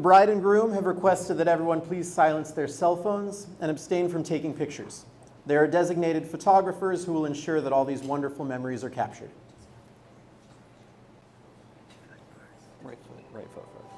The bride and groom have requested that everyone please silence their cell phones and abstain from taking pictures. There are designated photographers who will ensure that all these wonderful memories are captured. Right foot first.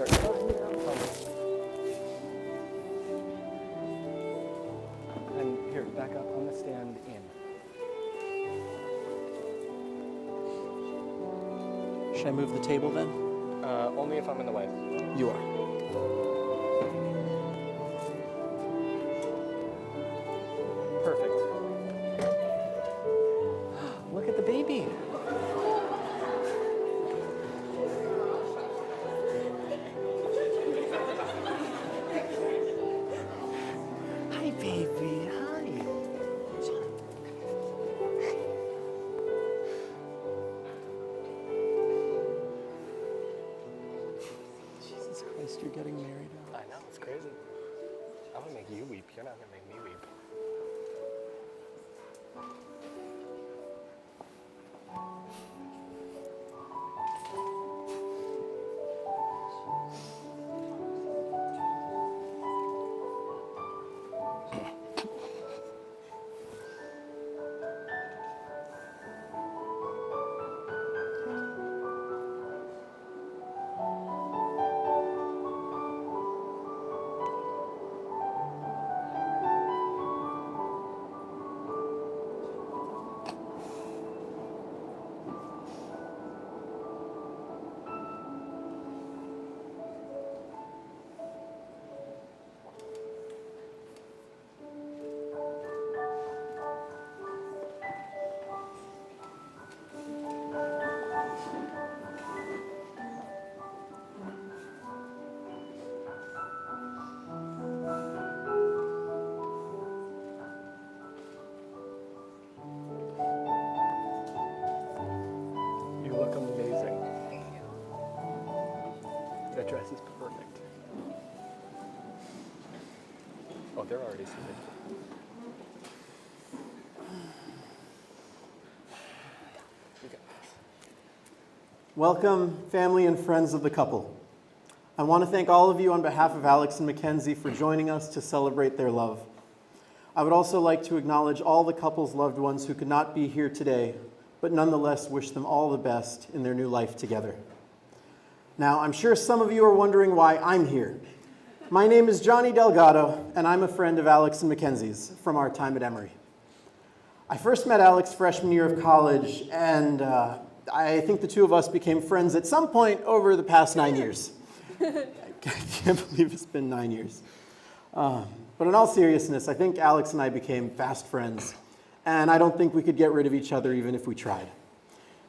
start. And here, back up. I'm gonna stand in. Should I move the table then? Only if I'm in the way. You are. Perfect. Look at the baby. Hi, baby. Hi. Jesus Christ, you're getting married. I know, it's crazy. I'm gonna make you weep. You're not gonna make me weep. You look amazing. That dress is perfect. Oh, they're already seated. You got this. Welcome, family and friends of the couple. I want to thank all of you on behalf of Alex and Mackenzie for joining us to celebrate their love. I would also like to acknowledge all the couple's loved ones who could not be here today, but nonetheless wish them all the best in their new life together. Now, I'm sure some of you are wondering why I'm here. My name is Johnny Delgado, and I'm a friend of Alex and Mackenzie's from our time at Emory. I first met Alex freshman year of college, and I think the two of us became friends at some point over the past 9 years. I can't believe it's been 9 years. But in all seriousness, I think Alex and I became fast friends, and I don't think we could get rid of each other even if we tried.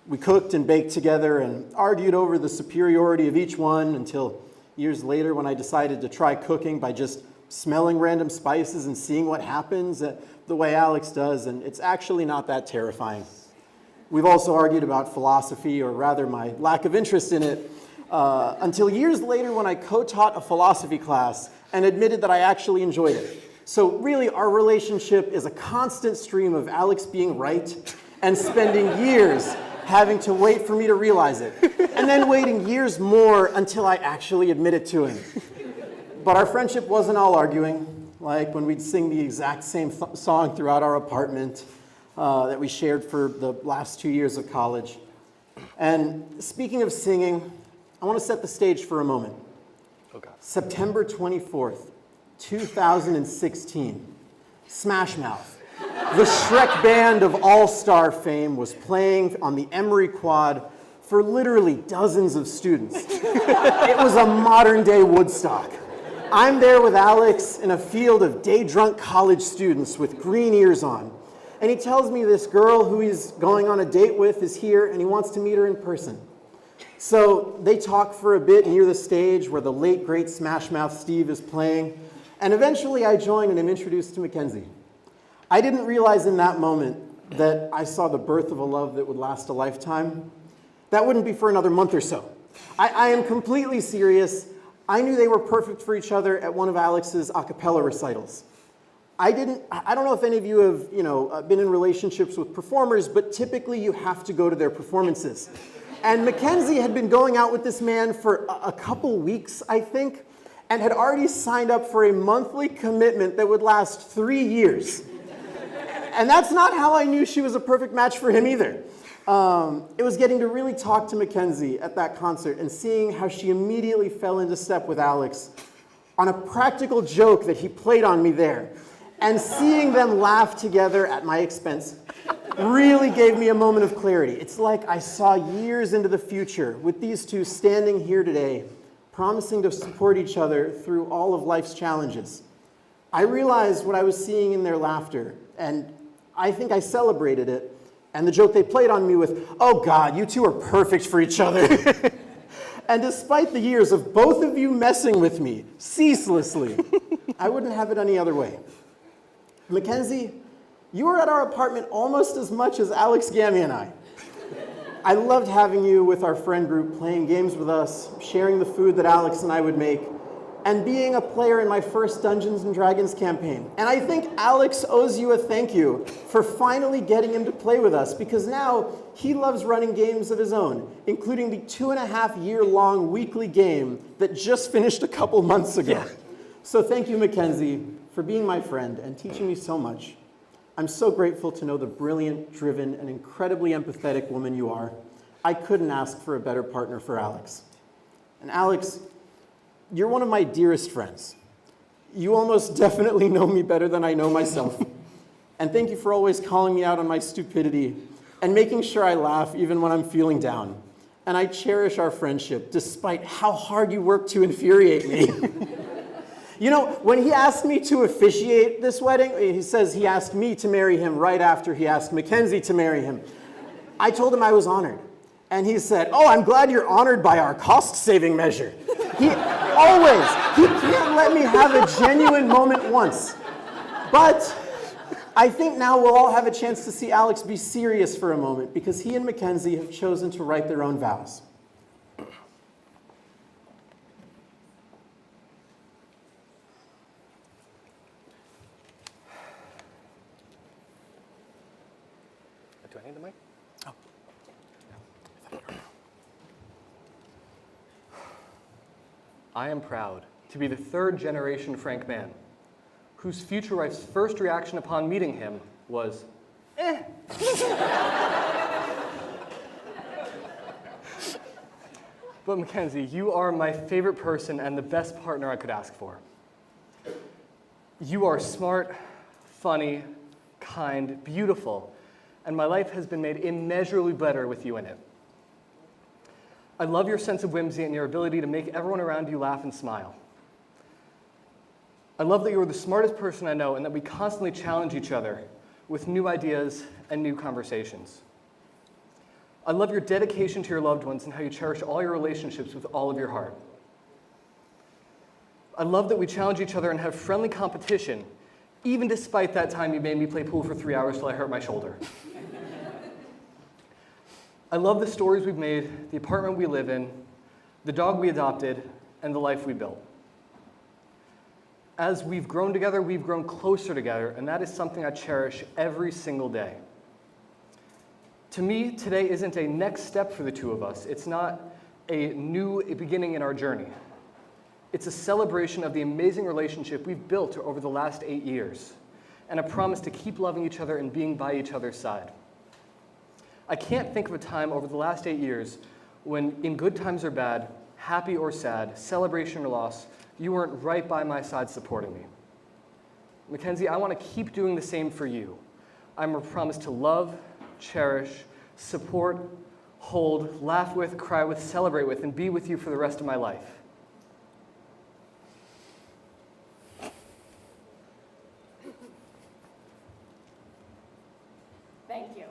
We cooked and baked together and argued over the superiority of each one until years later when I decided to try cooking by just smelling random spices and seeing what happens the way Alex does, and it's actually not that terrifying. We've also argued about philosophy, or rather my lack of interest in it, until years later when I co-taught a philosophy class and admitted that I actually enjoyed it. So really, our relationship is a constant stream of Alex being right and spending years having to wait for me to realize it, and then waiting years more until I actually admit it to him. But our friendship wasn't all arguing, like when we'd sing the exact same song throughout our apartment that we shared for the last 2 years of college. And speaking of singing, I want to set the stage for a moment. Oh, God. September 24th, 2016, Smash Mouth, the Shrek band of all-star fame, was playing on the Emory Quad for literally dozens of students. It was a modern-day Woodstock. I'm there with Alex in a field of day-drunk college students with green ears on. And he tells me this girl who he's going on a date with is here and he wants to meet her in person. So they talk for a bit near the stage where the late, great Smash Mouth Steve is playing. And eventually I join and am introduced to Mackenzie. I didn't realize in that moment that I saw the birth of a love that would last a lifetime. That wouldn't be for another month or so. I am completely serious. I knew they were perfect for each other at one of Alex's a cappella recitals. I don't know if any of you have been in relationships with performers, but typically you have to go to their performances. And Mackenzie had been going out with this man for a couple weeks, I think, and had already signed up for a monthly commitment that would last 3 years. And that's not how I knew she was a perfect match for him either. It was getting to really talk to Mackenzie at that concert and seeing how she immediately fell into step with Alex on a practical joke that he played on me there. And seeing them laugh together at my expense really gave me a moment of clarity. It's like I saw years into the future with these two standing here today, promising to support each other through all of life's challenges. I realized what I was seeing in their laughter, and I think I celebrated it. And the joke they played on me with, "Oh God, you two are perfect for each other." And despite the years of both of you messing with me ceaselessly, I wouldn't have it any other way. Mackenzie, you were at our apartment almost as much as Alex, Gammy, and I. I loved having you with our friend group, playing games with us, sharing the food that Alex and I would make, and being a player in my first Dungeons & Dragons campaign. And I think Alex owes you a thank you for finally getting him to play with us, because now he loves running games of his own, including the 2.5-year-long weekly game that just finished a couple months ago. Yeah. So thank you, Mackenzie, for being my friend and teaching me so much. I'm so grateful to know the brilliant, driven, and incredibly empathetic woman you are. I couldn't ask for a better partner for Alex. And Alex, you're one of my dearest friends. You almost definitely know me better than I know myself. And thank you for always calling me out on my stupidity and making sure I laugh even when I'm feeling down. And I cherish our friendship despite how hard you work to infuriate me. You know, when he asked me to officiate this wedding, he says he asked me to marry him right after he asked Mackenzie to marry him. I told him I was honored. And he said, "Oh, I'm glad you're honored by our cost-saving measure." He can't let me have a genuine moment once. But I think now we'll all have a chance to see Alex be serious for a moment, because he and Mackenzie have chosen to write their own vows. Do I need the mic? Oh. I am proud to be the third-generation Frank Mann, whose future wife's first reaction upon meeting him was, "Eh." But Mackenzie, you are my favorite person and the best partner I could ask for. You are smart, funny, kind, beautiful, and my life has been made immeasurably better with you in it. I love your sense of whimsy and your ability to make everyone around you laugh and smile. I love that you are the smartest person I know and that we constantly challenge each other with new ideas and new conversations. I love your dedication to your loved ones and how you cherish all your relationships with all of your heart. I love that we challenge each other and have friendly competition, even despite that time you made me play pool for 3 hours till I hurt my shoulder. I love the stories we've made, the apartment we live in, the dog we adopted, and the life we built. As we've grown together, we've grown closer together, and that is something I cherish every single day. To me, today isn't a next step for the two of us. It's not a new beginning in our journey. It's a celebration of the amazing relationship we've built over the last 8 years, and a promise to keep loving each other and being by each other's side. I can't think of a time over the last 8 years when, in good times or bad, happy or sad, celebration or loss, you weren't right by my side supporting me. Mackenzie, I want to keep doing the same for you. I'm a promise to love, cherish, support, hold, laugh with, cry with, celebrate with, and be with you for the rest of my life. Thank you.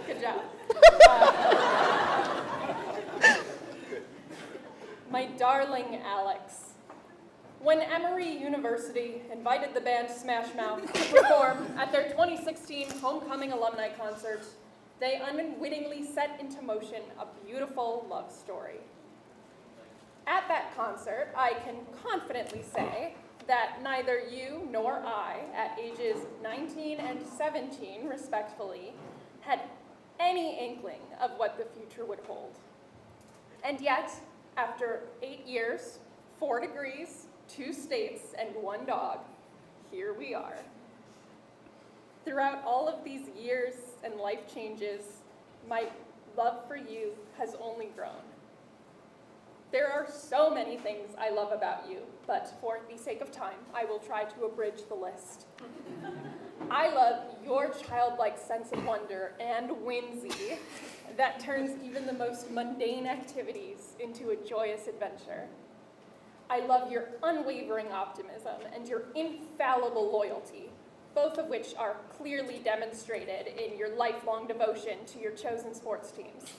Good job. My darling Alex, when Emory University invited the band Smash Mouth to perform at their 2016 Homecoming Alumni Concert, they unwittingly set into motion a beautiful love story. At that concert, I can confidently say that neither you nor I, at ages 19 and 17 respectively, had any inkling of what the future would hold. And yet, after 8 years, 4 degrees, 2 states and 1 dog, here we are. Throughout all of these years and life changes, my love for you has only grown. There are so many things I love about you, but for the sake of time, I will try to abridge the list. I love your childlike sense of wonder and whimsy that turns even the most mundane activities into a joyous adventure. I love your unwavering optimism and your infallible loyalty, both of which are clearly demonstrated in your lifelong devotion to your chosen sports teams.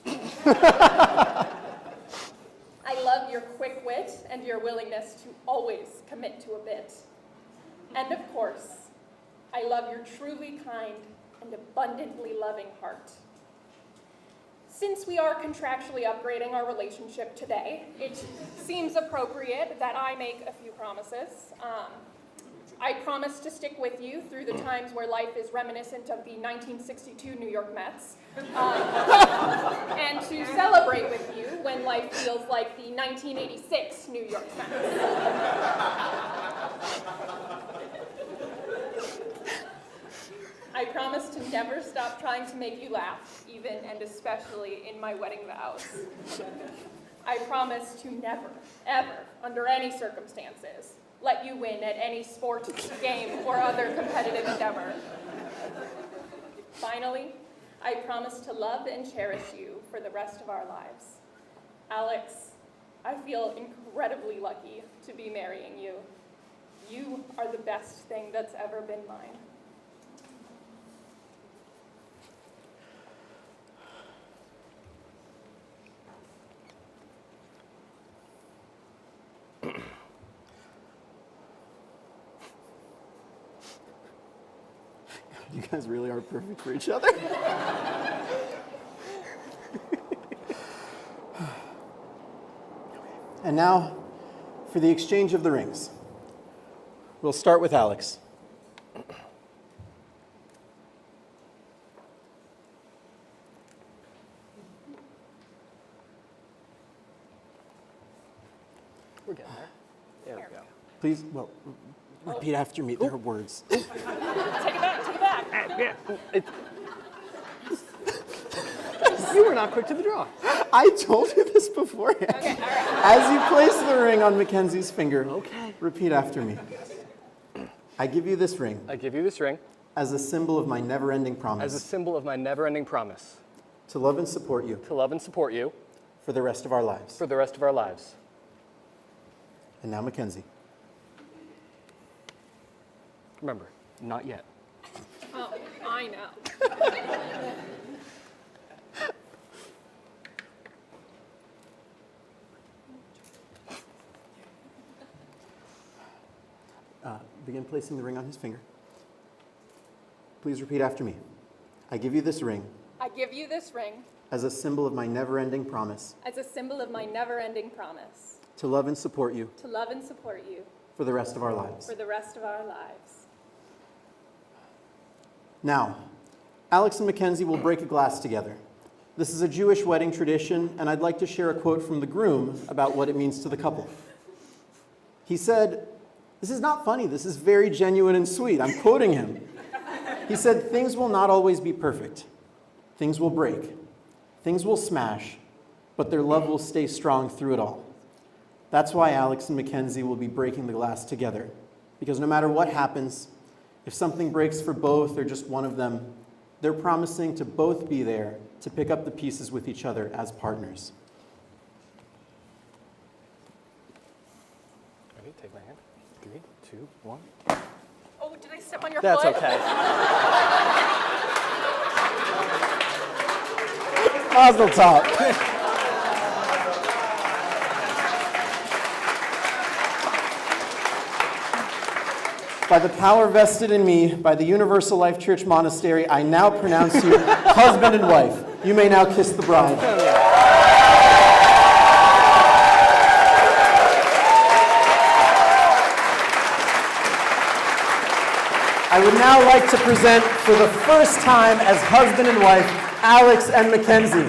I love your quick wit and your willingness to always commit to a bit. And of course, I love your truly kind and abundantly loving heart. Since we are contractually upgrading our relationship today, it seems appropriate that I make a few promises. I promise to stick with you through the times where life is reminiscent of the 1962 New York Mets, and to celebrate with you when life feels like the 1986 New York Mets. I promise to never stop trying to make you laugh, even and especially in my wedding vows. I promise to never, ever, under any circumstances, let you win at any sport, game, or other competitive endeavor. Finally, I promise to love and cherish you for the rest of our lives. Alex, I feel incredibly lucky to be marrying you. You are the best thing that's ever been mine. You guys really are perfect for each other. And now, for the exchange of the rings. We'll start with Alex. We're getting there. There we go. Please, well, repeat after me. There are words. Take it back, take it back. Yeah. You were not quick to the draw. I told you this beforehand. Okay, all right. As you place the ring on Mackenzie's finger, Okay. repeat after me. I give you this ring I give you this ring as a symbol of my never-ending as a promise symbol of my never-ending promise to love and support you to love and support you for the rest of our lives. for the rest of our lives. And now, Mackenzie. Remember, not yet. Oh, I know. Begin placing the ring on his finger. Please repeat after me. I give you this ring I give you this ring as a symbol of my never-ending promise as a symbol of my never-ending promise to love and support you to love and support you for the rest of our lives. for the rest of our lives. Now, Alex and Mackenzie will break a glass together. This is a Jewish wedding tradition, and I'd like to share a quote from the groom about what it means to the couple. He said, "This is not funny, this is very genuine and sweet." I'm quoting him. He said, "Things will not always be perfect. Things will break. Things will smash, but their love will stay strong through it all." That's why Alex and Mackenzie will be breaking the glass together. Because no matter what happens, if something breaks for both or just one of them, they're promising to both be there to pick up the pieces with each other as partners. Ready? Take my hand. 3, 2, 1. Oh, did I step on your That's foot? okay. Mazel tov. By the power vested in me by the Universal Life Church Monastery, I now pronounce you husband and wife. You may now kiss the bride. I would now like to present for the first time as husband and wife, Alex and Mackenzie.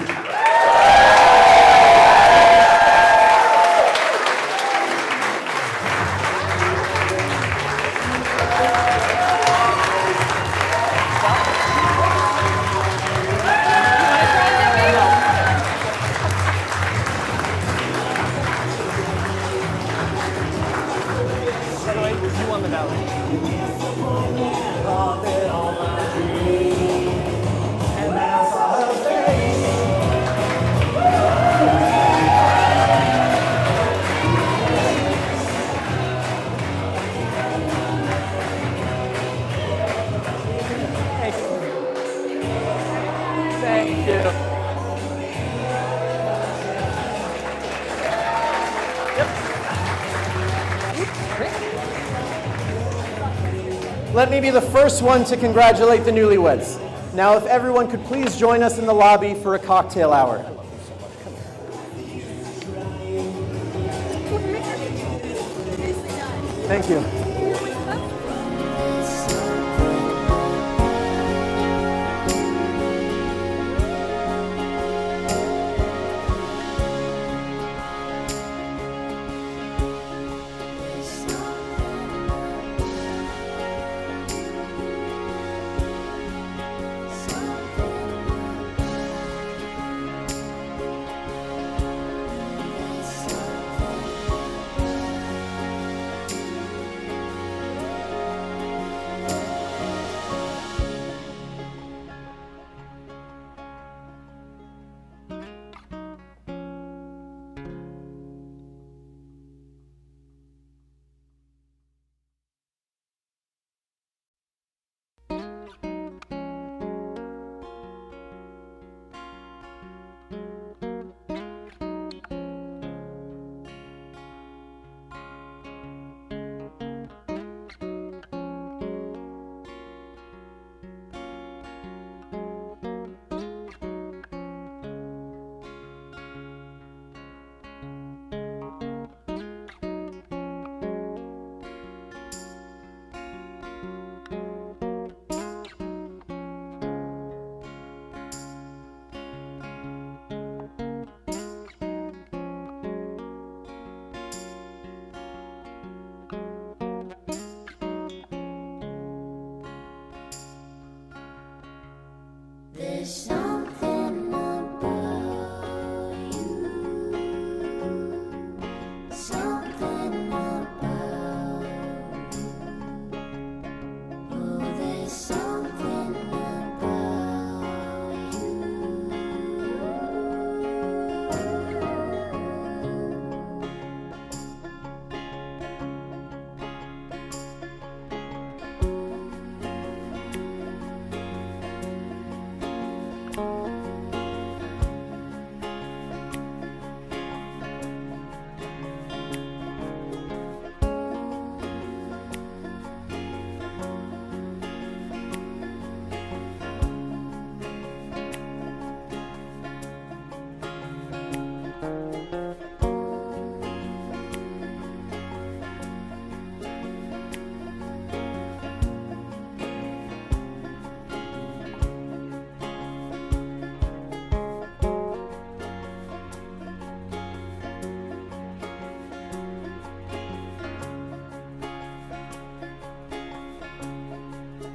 Let me be the first one to congratulate the newlyweds. Now, if everyone could please join us in the lobby for a cocktail hour. Thank you. There's something about you, something about you. Oh, there's something about you.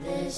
There's